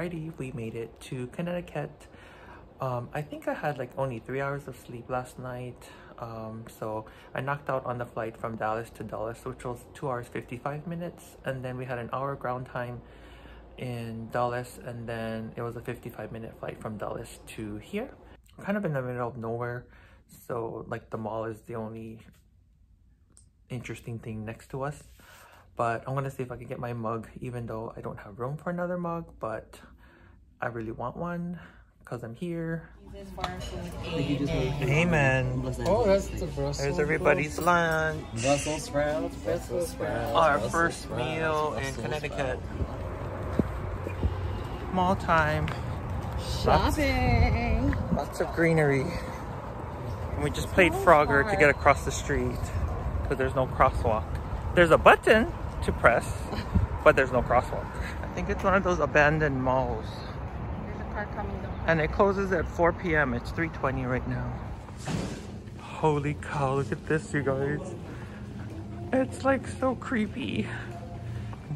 Alrighty, we made it to Connecticut. I think I had like only 3 hours of sleep last night. So I knocked out on the flight from Dallas to Dulles, which was 2 hours 55 minutes, and then we had an hour ground time in Dulles, and then it was a 55-minute flight from Dulles to here. Kind of in the middle of nowhere, so like the mall is the only interesting thing next to us. But I'm gonna see if I can get my mug, even though I don't have room for another mug, but I really want one because I'm here. Amen. Oh, that's the Brussels. There's everybody's lunch. Brussels sprouts. Brussels sprouts. Our first meal in Connecticut. Mall time. Shopping. Lots of greenery. And we just played Frogger to get across the street because there's no crosswalk. There's a button to press, but there's no crosswalk. I think it's one of those abandoned malls. There's a car coming though. And it closes at 4 p.m. It's 3:20 right now. Holy cow, look at this, you guys. It's like so creepy.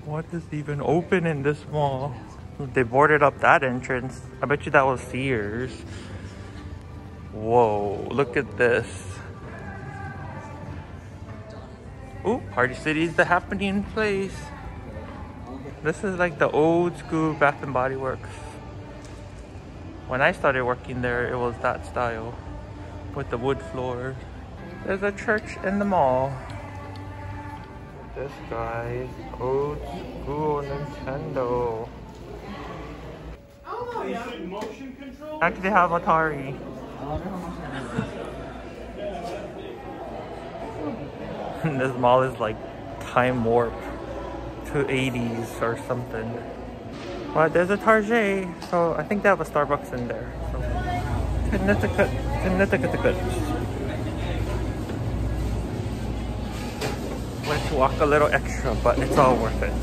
What is even open in this mall? They boarded up that entrance. I bet you that was Sears. Whoa, look at this. Ooh, Party City is the happening place. This is like the old school Bath and Body Works. When I started working there, it was that style with the wood floor. There's a church in the mall. This guy, old school Nintendo. Actually, they have Atari. This mall is like time warp to 80s or something. But there's a Target, so I think they have a Starbucks in there. So Connecticut. Went to walk a little extra, but it's all worth it.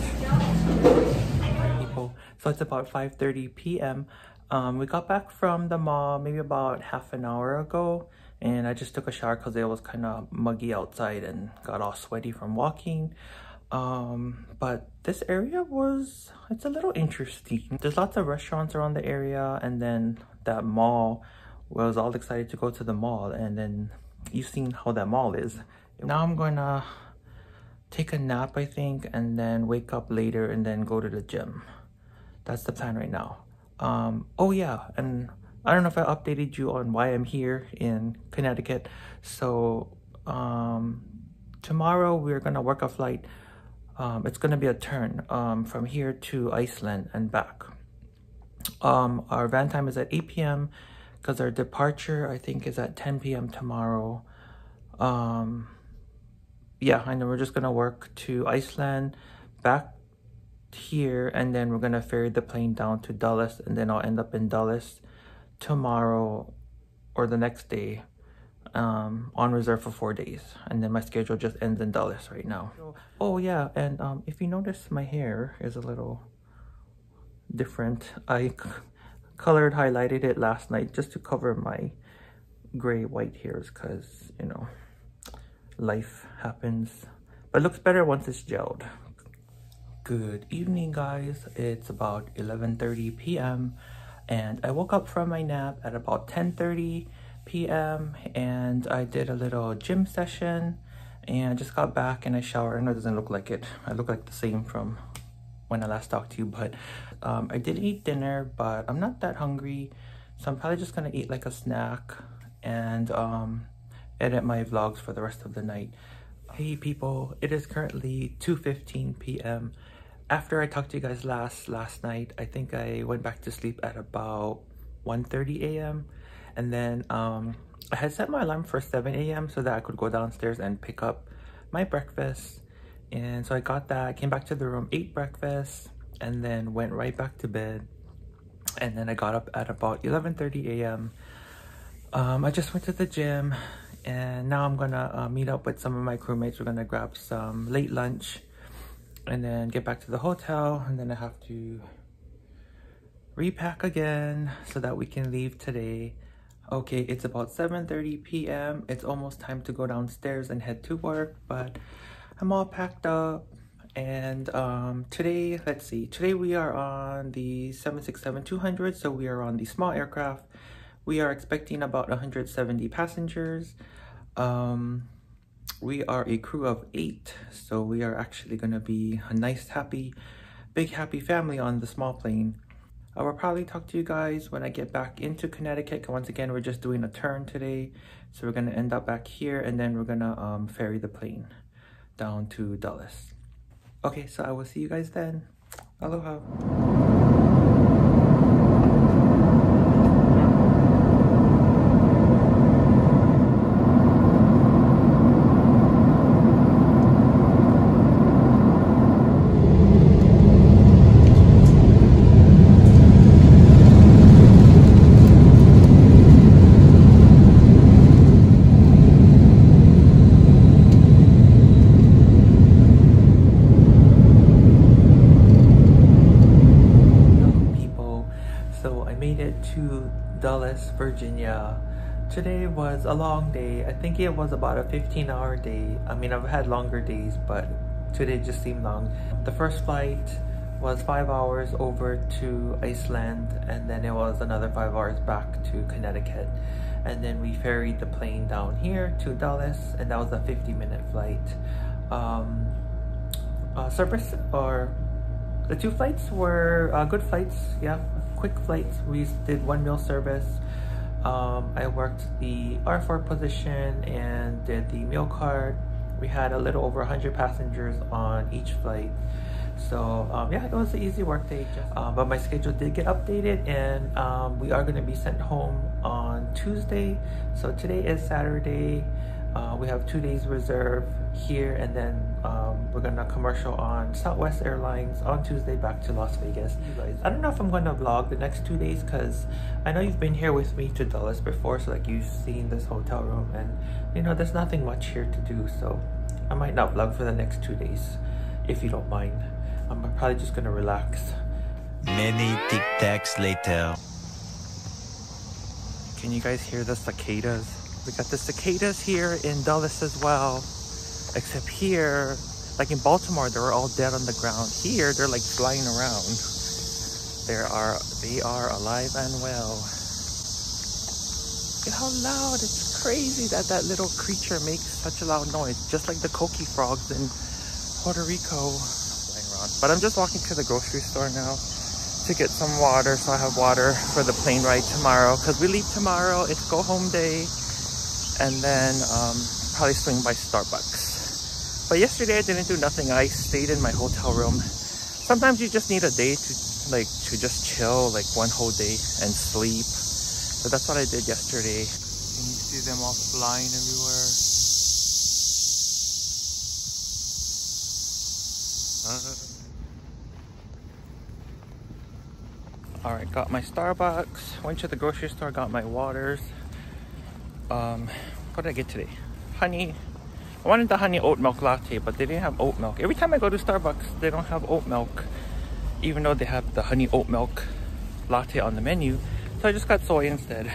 People. So it's about 5:30 p.m. We got back from the mall maybe about half an hour ago, and I just took a shower because it was kind of muggy outside and got all sweaty from walking. But this area it's a little interesting. There's lots of restaurants around the area, and then that mall, was all excited to go to the mall, and then you've seen how that mall is. Now I'm gonna take a nap, I think, and then wake up later and then go to the gym. That's the plan right now. Oh yeah, and I don't know if I updated you on why I'm here in Connecticut. So tomorrow we're gonna work a flight. It's gonna be a turn from here to Iceland and back. Our van time is at 8 p.m. because our departure, I think, is at 10 p.m. tomorrow. Yeah, and then we're just gonna work to Iceland, back here, and then we're gonna ferry the plane down to Dulles, and then I'll end up in Dulles tomorrow or the next day, on reserve for 4 days, and then my schedule just ends in Dulles right now. Oh yeah, and if you notice, my hair is a little different. I colored highlighted it last night just to cover my gray white hairs because, you know, life happens, but it looks better once it's gelled. Good evening, guys. It's about 11:30 p.m. and I woke up from my nap at about 10:30 p.m. and I did a little gym session and just got back and I showered. I know it doesn't look like it. I look like the same from when I last talked to you, but I did eat dinner, but I'm not that hungry, so I'm probably just gonna eat like a snack and edit my vlogs for the rest of the night. Hey people, it is currently 2:15 p.m. After I talked to you guys last night, I think I went back to sleep at about 1:30 a.m. and then I had set my alarm for 7 a.m. so that I could go downstairs and pick up my breakfast. And so I got that, came back to the room, ate breakfast, and then went right back to bed. And then I got up at about 11:30 a.m. I just went to the gym, and now I'm gonna meet up with some of my crewmates. We're gonna grab some late lunch and then get back to the hotel, and then I have to repack again so that we can leave today. Okay, it's about 7:30 p.m. It's almost time to go downstairs and head to work, but I'm all packed up And today, let's see, today we are on the 767-200, so we are on the small aircraft. We are expecting about 170 passengers. We are a crew of 8, so we are actually going to be a nice, big happy family on the small plane. I will probably talk to you guys when I get back into Connecticut. Once again, we're just doing a turn today, so we're going to end up back here, and then we're going to ferry the plane down to Dulles. Okay, so I will see you guys then. Aloha. To Dulles, Virginia. Today was a long day. I think it was about a 15-hour day. I mean, I've had longer days, but today just seemed long. The first flight was 5 hours over to Iceland, and then it was another 5 hours back to Connecticut. And then we ferried the plane down here to Dulles, and that was a 50-minute flight. Service, or the 2 flights were good flights, yeah. Quick flights. We did 1 meal service. I worked the R4 position and did the meal card. We had a little over 100 passengers on each flight. So yeah, it was an easy work day. But my schedule did get updated, and we are going to be sent home on Tuesday. So today is Saturday. We have 2 days reserved here, and then we're gonna commercial on Southwest Airlines on Tuesday back to Las Vegas. You guys, I don't know if I'm gonna vlog the next 2 days, because I know you've been here with me to Dulles before, so like you've seen this hotel room, and you know there's nothing much here to do, so I might not vlog for the next 2 days if you don't mind. I'm probably just gonna relax. Many tic-tacs later. Can you guys hear the cicadas? We got the cicadas here in Dulles as well, except here, like in Baltimore, they were all dead on the ground. Here, they're like flying around. They are alive and well. Look at how loud! It's crazy that that little creature makes such a loud noise, just like the coqui frogs in Puerto Rico. Flying around. But I'm just walking to the grocery store now to get some water, so I have water for the plane ride tomorrow. Because we leave tomorrow, it's go home day. And then probably swing by Starbucks. But yesterday I didn't do nothing. I stayed in my hotel room. Sometimes you just need a day to just chill, like 1 whole day and sleep. So that's what I did yesterday. Can you see them all flying everywhere? Alright, got my Starbucks. Went to the grocery store, got my waters. What did I get today? Honey. I wanted the honey oat milk latte, but they didn't have oat milk. Every time I go to Starbucks, they don't have oat milk, even though they have the honey oat milk latte on the menu. So I just got soy instead.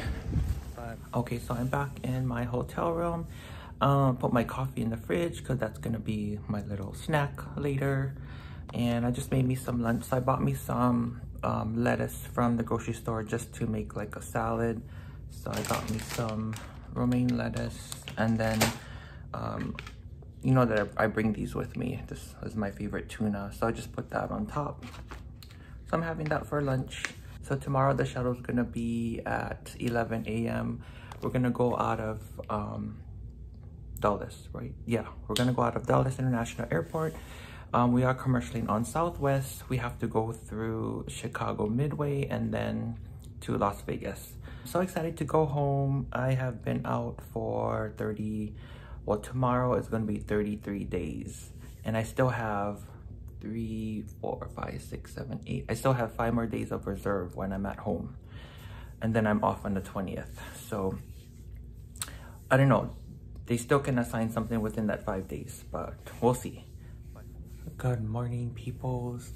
But okay, so I'm back in my hotel room. Put my coffee in the fridge because that's gonna be my little snack later. And I just made me some lunch. So I bought me some lettuce from the grocery store just to make like a salad. So I got me some romaine lettuce, and then you know that I bring these with me. This is my favorite tuna, so I just put that on top. So I'm having that for lunch. So tomorrow the shuttle is gonna be at 11 a.m. We're gonna go out of Dulles, right? Yeah, we're gonna go out of Dulles International Airport. We are commercially on Southwest. We have to go through Chicago Midway and then to Las Vegas. So excited to go home. I have been out for tomorrow is going to be 33 days. And I still have 3, 4, 5, 6, 7, 8. I still have 5 more days of reserve when I'm at home. And then I'm off on the 20th. So I don't know. They still can assign something within that 5 days, but we'll see. Good morning, peoples.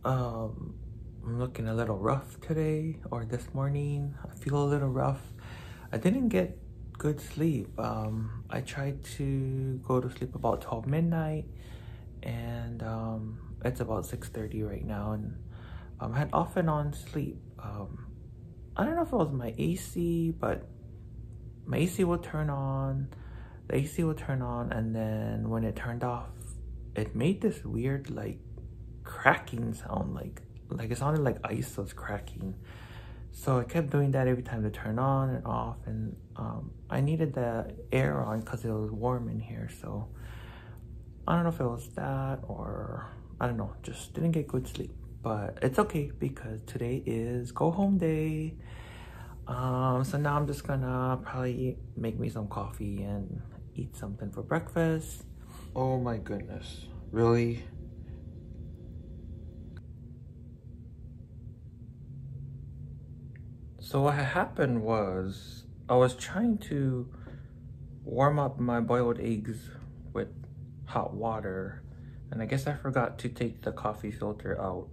I'm looking a little rough today, or this morning. I feel a little rough. I didn't get good sleep. I tried to go to sleep about 12 midnight, and it's about 6:30 right now, and I had off and on sleep. I don't know if it was my AC, but my AC would turn on, the AC would turn on, and then when it turned off, it made this weird like cracking sound, like it sounded like ice was cracking. So I kept doing that every time to turn on and off, and I needed the air on because it was warm in here. So I don't know if it was that, or I don't know, just didn't get good sleep. But it's okay because today is go home day. So now I'm just gonna probably make me some coffee and eat something for breakfast. Oh my goodness, really? So what had happened was I was trying to warm up my boiled eggs with hot water, and I guess I forgot to take the coffee filter out.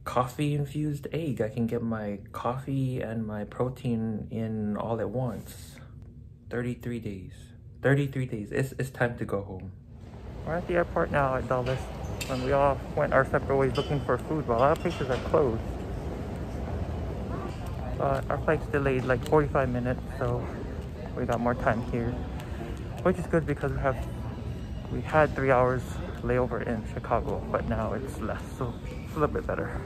Coffee infused egg, I can get my coffee and my protein in all at once. 33 days. 33 days. It's time to go home. We're at the airport now at Dulles, and we all went our separate ways looking for food, but a lot of places are closed. Our flight's delayed like 45 minutes, so we got more time here, which is good because we had 3 hours layover in Chicago, but now it's less, so it's a little bit better.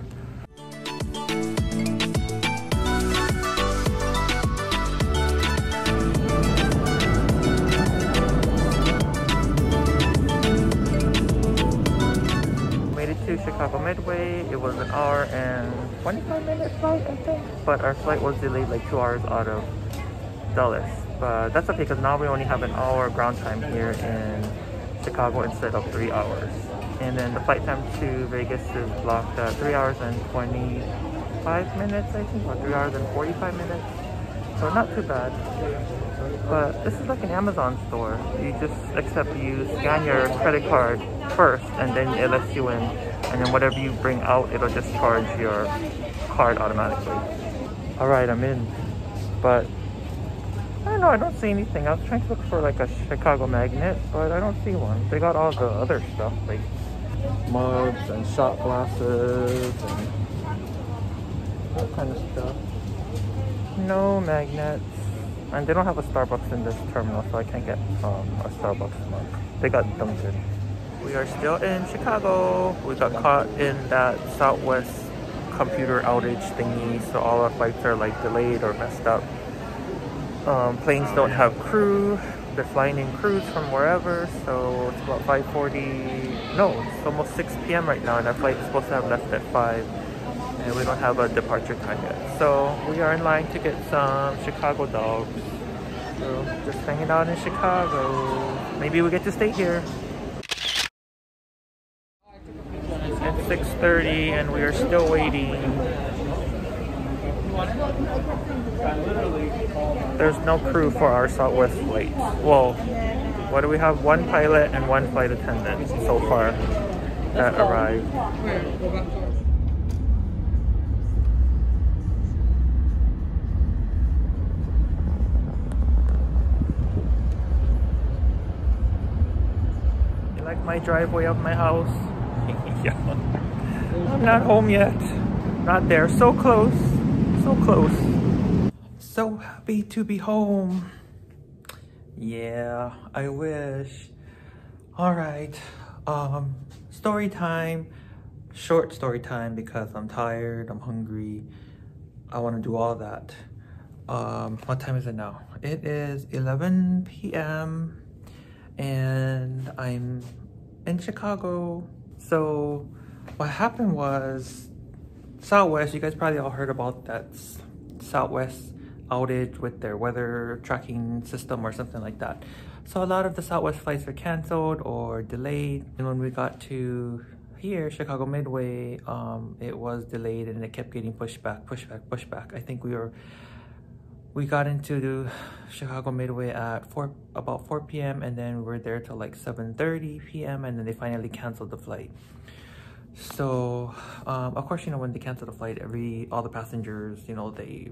Made it to Chicago Midway. It was an hour and 25-minute flight, I think, but our flight was delayed like 2 hours out of Dulles. But that's okay because now we only have an hour ground time here in Chicago instead of 3 hours. And then the flight time to Vegas is blocked at 3 hours and 25 minutes, I think, or 3 hours and 45 minutes. So not too bad. But this is like an Amazon store. You scan your credit card first, and then it lets you in. And then whatever you bring out, it'll just charge your card automatically. All right, I'm in. But I don't know, I don't see anything. I was trying to look for like a Chicago magnet, but I don't see one. They got all the other stuff, like mugs and shot glasses and that kind of stuff. No magnets. And they don't have a Starbucks in this terminal, so I can't get a Starbucks mug. They got Dunkin'. We are still in Chicago. We got caught in that Southwest computer outage thingy, so all our flights are like delayed or messed up. Planes don't have crew. They're flying in crews from wherever, so it's about 5:40. No, it's almost 6 p.m. right now, and our flight is supposed to have left at 5, and we don't have a departure time yet. So we are in line to get some Chicago dogs. So just hanging out in Chicago. Maybe we get to stay here. It's 6:30, and we are still waiting. There's no crew for our Southwest flight. Well, what do we have? One pilot and one flight attendant so far that arrived. You like my driveway of my house? Yeah. I'm not home yet. Not there. So close. So close. So happy to be home. Yeah, I wish. All right. Story time. Short story time because I'm tired, I'm hungry. I want to do all that. What time is it now? It is 11 p.m. and I'm in Chicago. So what happened was Southwest, you guys probably all heard about that Southwest outage with their weather tracking system or something like that. So a lot of the Southwest flights were canceled or delayed. And when we got to here, Chicago Midway, it was delayed and it kept getting pushed back. I think we got into the Chicago Midway at about 4 p.m. and then we were there till like 7:30 p.m. and then they finally canceled the flight. So, of course, you know, when they cancel the flight, all the passengers, you know, they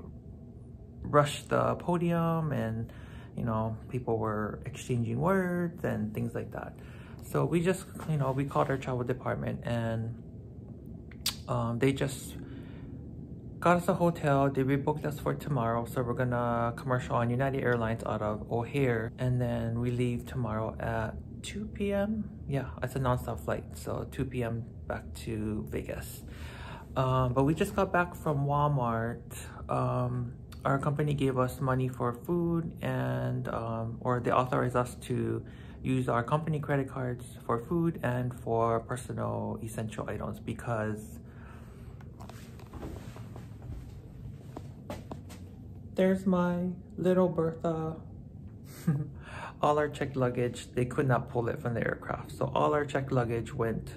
rushed the podium and, you know, people were exchanging words and things like that. So we just, you know, we called our travel department and they just got us a hotel. They rebooked us for tomorrow. So we're gonna commercial on United Airlines out of O'Hare. And then we leave tomorrow at 2 p.m. Yeah, it's a non-stop flight. So 2 p.m. back to Vegas. But we just got back from Walmart. Our company gave us money for food and, or they authorized us to use our company credit cards for food and for personal essential items because there's my little Bertha. All our checked luggage, they could not pull it from the aircraft. So all our checked luggage went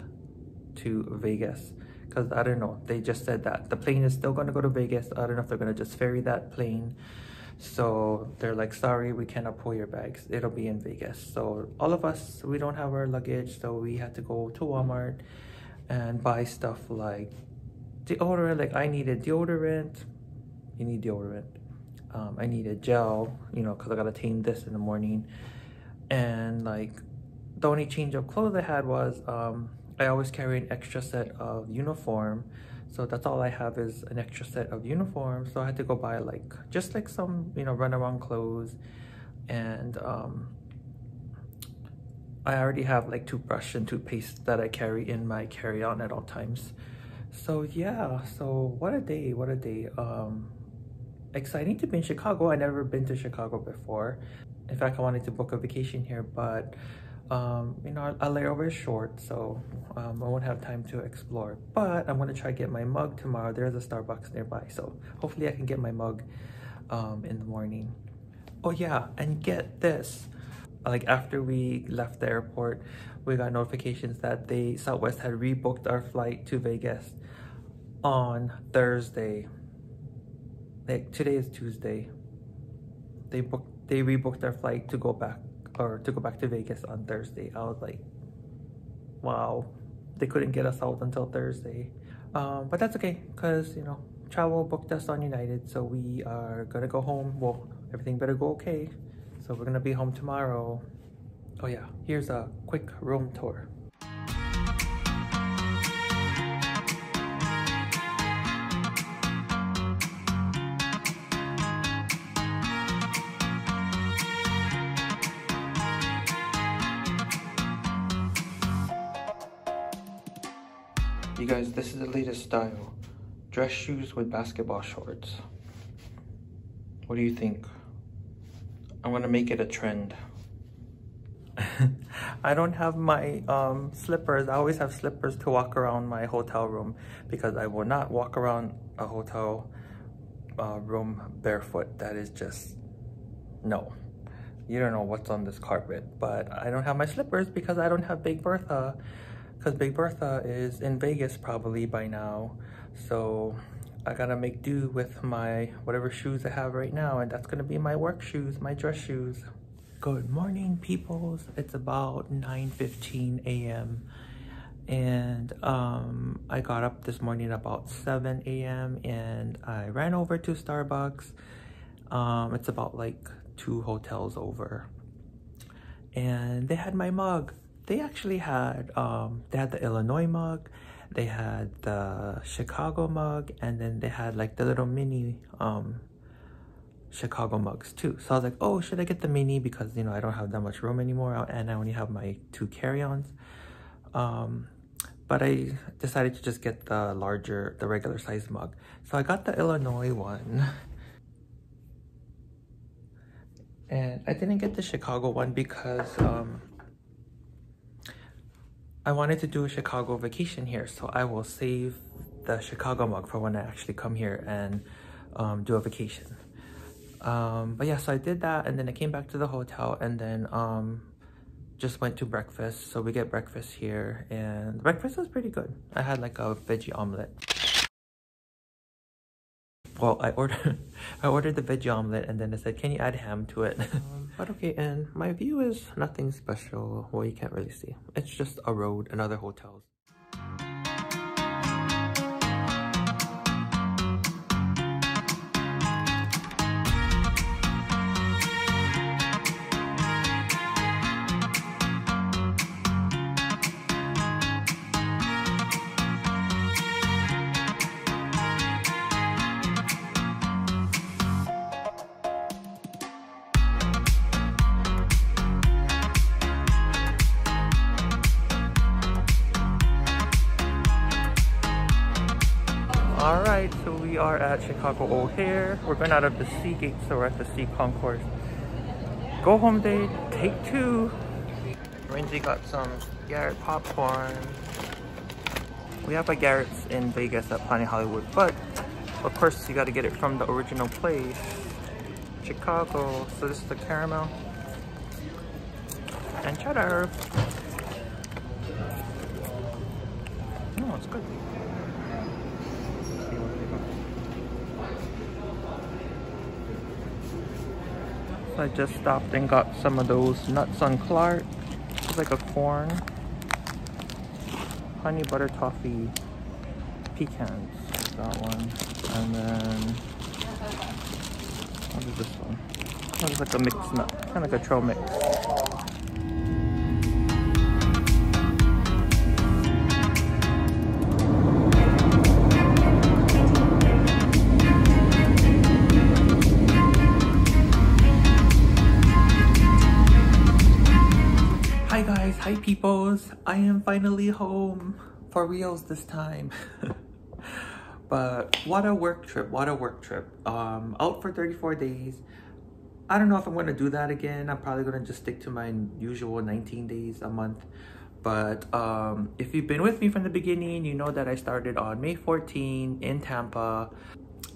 to Vegas. Because I don't know, they just said that the plane is still going to go to Vegas. I don't know if they're going to just ferry that plane. So they're like, sorry, we cannot pull your bags. It'll be in Vegas. So all of us, we don't have our luggage. So we had to go to Walmart and buy stuff like deodorant. Like I needed deodorant. You need deodorant. I needed gel, you know, because I got to tame this in the morning. And like the only change of clothes I had was I always carry an extra set of uniform. So that's all I have is an extra set of uniform. So I had to go buy like, just like some, you know, run around clothes. And I already have like toothbrush and toothpaste that I carry in my carry-on at all times. So yeah, so what a day, what a day. Exciting to be in Chicago. I never been to Chicago before. In fact, I wanted to book a vacation here, but you know, our layover is short, so I won't have time to explore. But I'm gonna try to get my mug tomorrow. There's a Starbucks nearby, so hopefully I can get my mug in the morning. Oh yeah, and get this. Like after we left the airport, we got notifications that Southwest had rebooked our flight to Vegas on Thursday. Like today is Tuesday. They rebooked our flight to go back to Vegas on Thursday. I was like, wow, they couldn't get us out until Thursday. But that's okay, because, you know, travel booked us on United, so we are gonna go home. Well, everything better go okay. So we're gonna be home tomorrow. Oh yeah, here's a quick room tour. You guys, this is the latest style. Dress shoes with basketball shorts. What do you think? I'm gonna make it a trend. I don't have my slippers. I always have slippers to walk around my hotel room because I will not walk around a hotel room barefoot. That is just, no. You don't know what's on this carpet. But I don't have my slippers because I don't have Big Bertha. Because Big Bertha is in Vegas probably by now. So I gotta make do with my whatever shoes I have right now. And that's gonna be my work shoes, my dress shoes. Good morning, peoples. It's about 9:15 a.m. And I got up this morning about 7 a.m. and I ran over to Starbucks. It's about like 2 hotels over. And they had my mug. They actually had, the Illinois mug, they had the Chicago mug, and then they had like the little mini Chicago mugs too. So I was like, oh, should I get the mini? Because, you know, I don't have that much room anymore and I only have my 2 carry-ons. But I decided to just get the regular size mug. So I got the Illinois one. And I didn't get the Chicago one because, I wanted to do a Chicago vacation here, so I will save the Chicago mug for when I actually come here and do a vacation. But yeah, so I did that, and then I came back to the hotel, and then just went to breakfast. So we get breakfast here, and breakfast was pretty good. I had like a veggie omelet. Well, I ordered the veggie omelet, and then I said, can you add ham to it? But okay, and my view is nothing special. Well, you can't really see. It's just a road and other hotels. Alright, so we are at Chicago O'Hare. We're going out of the C gate, so we're at the C concourse. Go home day, take 2. Renzi got some Garrett popcorn. We have a Garrett's in Vegas at Planet Hollywood, but of course you got to get it from the original place, Chicago. So this is the caramel and cheddar. Oh, it's good. So I just stopped and got some of those nuts on Clark. It's like a corn, honey butter toffee pecans. That one. And then what is this one? It's like a mixed nut, kind of like a trail mix. Hi guys, hi peoples. I am finally home for reals this time. But what a work trip, what a work trip. Out for 34 days. I don't know if I'm going to do that again. I'm probably going to just stick to my usual 19 days a month. But if you've been with me from the beginning, you know that I started on May 14 in Tampa.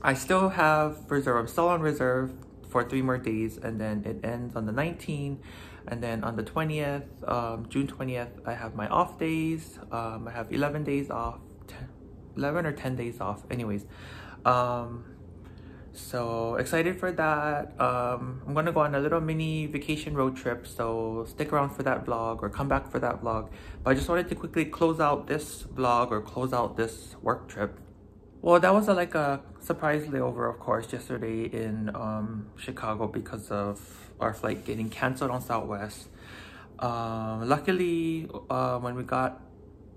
I still have reserve, I'm still on reserve for 3 more days, and then it ends on the 19th. And then on the 20th, June 20th, I have my off days. I have 11 days off, 11 or 10 days off anyways. So excited for that. I'm gonna go on a little mini vacation road trip, so stick around for that vlog or come back for that vlog. But I just wanted to quickly close out this vlog or close out this work trip. Well, that was like a surprise layover, of course, yesterday in Chicago because of our flight getting canceled on Southwest. Luckily, when we got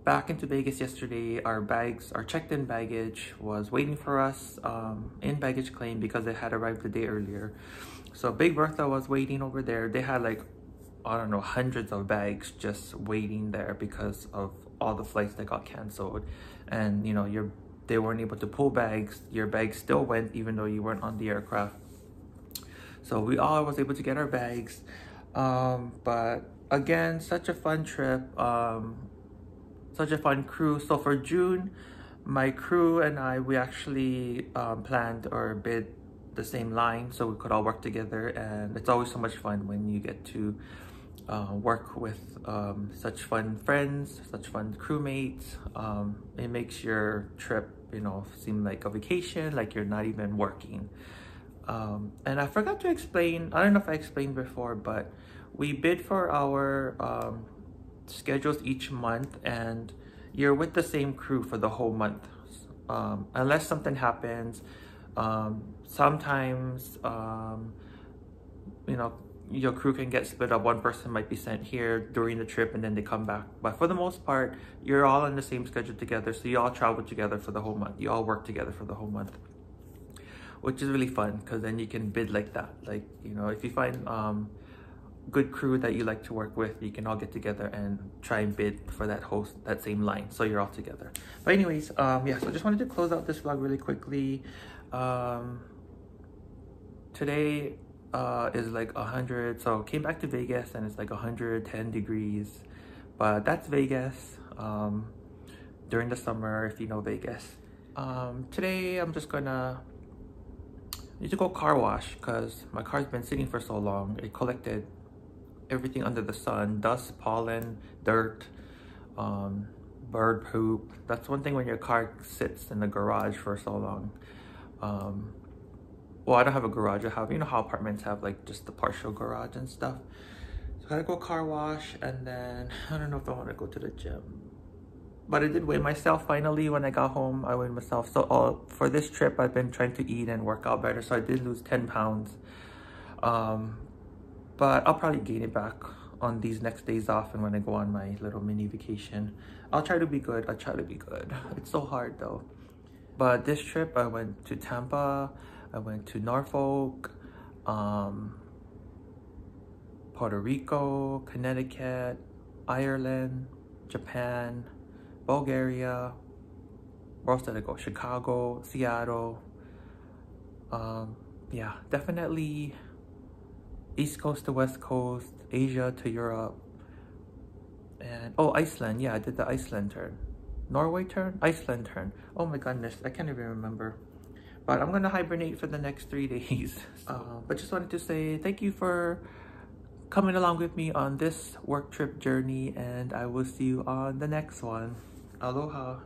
back into Vegas yesterday, our bags, our checked-in baggage was waiting for us in baggage claim because it had arrived the day earlier. So Big Bertha was waiting over there. They had like, I don't know, hundreds of bags just waiting there because of all the flights that got canceled. And you know, they weren't able to pull bags. Your bags still went even though you weren't on the aircraft. So we all was able to get our bags. But again, such a fun trip. Such a fun crew. So for June, my crew and I, we actually planned or bid the same line so we could all work together. And it's always so much fun when you get to work with such fun friends, such fun crewmates. It makes your trip, you know, seem like a vacation, like you're not even working. And I forgot to explain, I don't know if I explained before, but we bid for our schedules each month, and you're with the same crew for the whole month. Unless something happens, sometimes, you know, your crew can get split up. One person might be sent here during the trip and then they come back. But for the most part, you're all on the same schedule together. So you all travel together for the whole month. You all work together for the whole month, which is really fun because then you can bid like that. Like, you know, if you find good crew that you like to work with, you can all get together and try and bid for that same line, so you're all together. But anyways, yeah, so I just wanted to close out this vlog really quickly. Today is like 100, so came back to Vegas and it's like 110 degrees, but that's Vegas during the summer, if you know Vegas. Today I'm just gonna need to go car wash because my car's been sitting for so long. It collected everything under the sun: dust, pollen, dirt, bird poop. That's one thing when your car sits in the garage for so long. Well, I don't have a garage. I have, you know how apartments have like just the partial garage and stuff. So I gotta go car wash, and then I don't know if I want to go to the gym. But I did weigh myself finally when I got home. I weighed myself. So for this trip, I've been trying to eat and work out better. So I did lose 10 pounds. But I'll probably gain it back on these next days off and when I go on my little mini vacation. I'll try to be good. I'll try to be good. It's so hard though. But this trip, I went to Tampa. I went to Norfolk, Puerto Rico, Connecticut, Ireland, Japan, Bulgaria, Where else did I go? Chicago, Seattle. Yeah, definitely East Coast to West Coast, Asia to Europe. And oh, Iceland. Yeah, I did the Iceland turn. Norway turn? Iceland turn. Oh my goodness, I can't even remember. But I'm gonna hibernate for the next 3 days. But just wanted to say thank you for coming along with me on this work trip journey, and I will see you on the next one. Aloha.